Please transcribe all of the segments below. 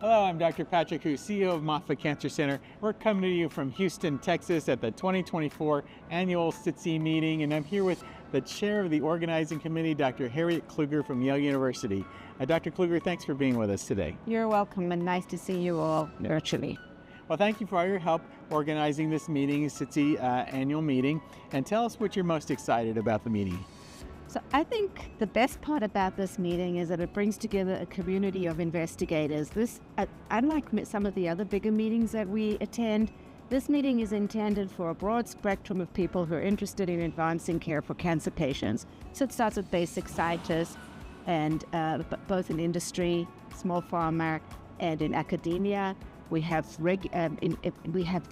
Hello, I'm Dr. Patrick Hu, CEO of Moffitt Cancer Center. We're coming to you from Houston, Texas at the 2024 annual SITC meeting, and I'm here with the chair of the organizing committee, Dr. Harriet Kluger from Yale University. Dr. Kluger, thanks for being with us today. You're welcome, and nice to see you all virtually. Well, thank you for all your help organizing this meeting, SITC annual meeting, and tell us what you're most excited about the meeting. So I think the best part about this meeting is that it brings together a community of investigators. Unlike some of the other bigger meetings that we attend, this meeting is intended for a broad spectrum of people who are interested in advancing care for cancer patients. So it starts with basic scientists, and both in industry, small pharma, and in academia. We have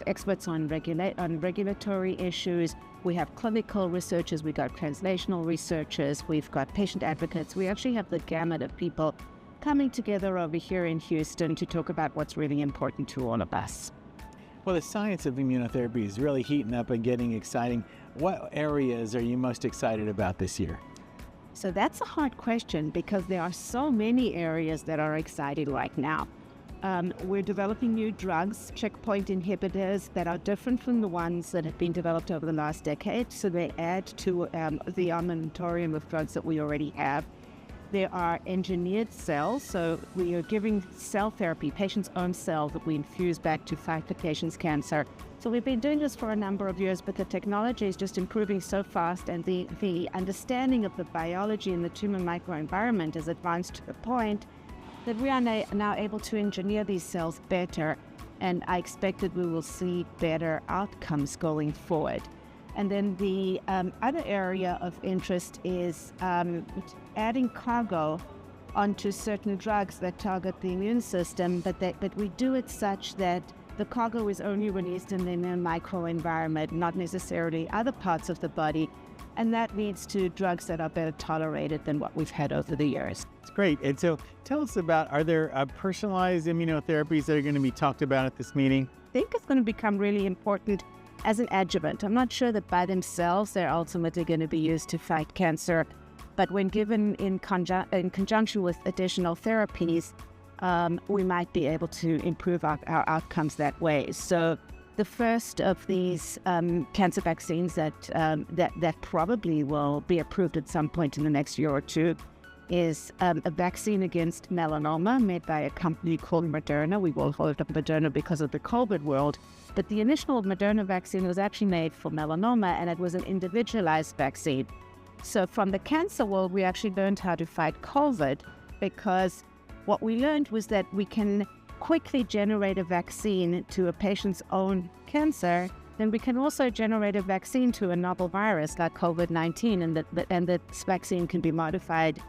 experts on regulatory issues. We have clinical researchers. We've got translational researchers. We've got patient advocates. We actually have the gamut of people coming together over here in Houston to talk about what's really important to all of us. Well, the science of immunotherapy is really heating up and getting exciting. What areas are you most excited about this year? So that's a hard question because there are so many areas that are exciting right now. We're developing new drugs, checkpoint inhibitors, that are different from the ones that have been developed over the last decade. So they add to the armamentarium of drugs that we already have. There are engineered cells. So we are giving cell therapy, patients' own cells that we infuse back to fight the patient's cancer. So we've been doing this for a number of years, but the technology is just improving so fast, and the understanding of the biology in the tumor microenvironment has advanced to the point that we are now able to engineer these cells better, and I expect that we will see better outcomes going forward. And then the other area of interest is adding cargo onto certain drugs that target the immune system, but we do it such that the cargo is only released in the immune microenvironment, not necessarily other parts of the body. And that leads to drugs that are better tolerated than what we've had over the years. It's great. And so tell us about, are there personalized immunotherapies that are going to be talked about at this meeting? I think it's going to become really important as an adjuvant. I'm not sure that by themselves they're ultimately going to be used to fight cancer, but when given in conjunction with additional therapies, we might be able to improve our outcomes that way. So the first of these cancer vaccines that probably will be approved at some point in the next year or two is a vaccine against melanoma made by a company called Moderna. We will hold up Moderna because of the COVID world, but the initial Moderna vaccine was actually made for melanoma, and it was an individualized vaccine. So from the cancer world, we actually learned how to fight COVID, because what we learned was that we can quickly generate a vaccine to a patient's own cancer, then we can also generate a vaccine to a novel virus like COVID-19, and that vaccine can be modified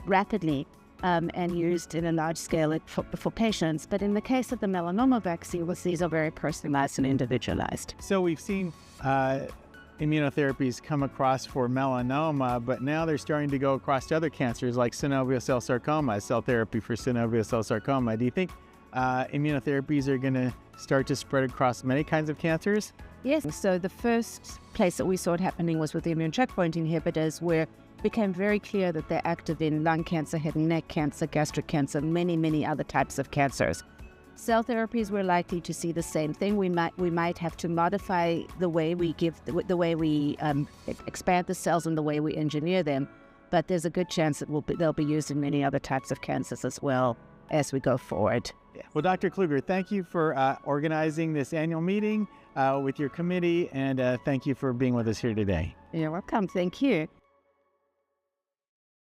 rapidly and used in a large scale for patients. But in the case of the melanoma vaccine, these are very personalized and individualized. So we've seen immunotherapies come across for melanoma, but now they're starting to go across to other cancers like synovial cell sarcoma, cell therapy for synovial cell sarcoma. Do you think immunotherapies are going to start to spread across many kinds of cancers? Yes. So the first place that we saw it happening was with the immune checkpoint inhibitors, where it became very clear that they're active in lung cancer, head and neck cancer, gastric cancer, many other types of cancers. Cell therapies, we're likely to see the same thing. We might have to modify the way we expand the cells and the way we engineer them, but there's a good chance that they'll be used in many other types of cancers as well as we go forward. Well, Dr. Kluger, thank you for organizing this annual meeting with your committee, and thank you for being with us here today. You're welcome. Thank you.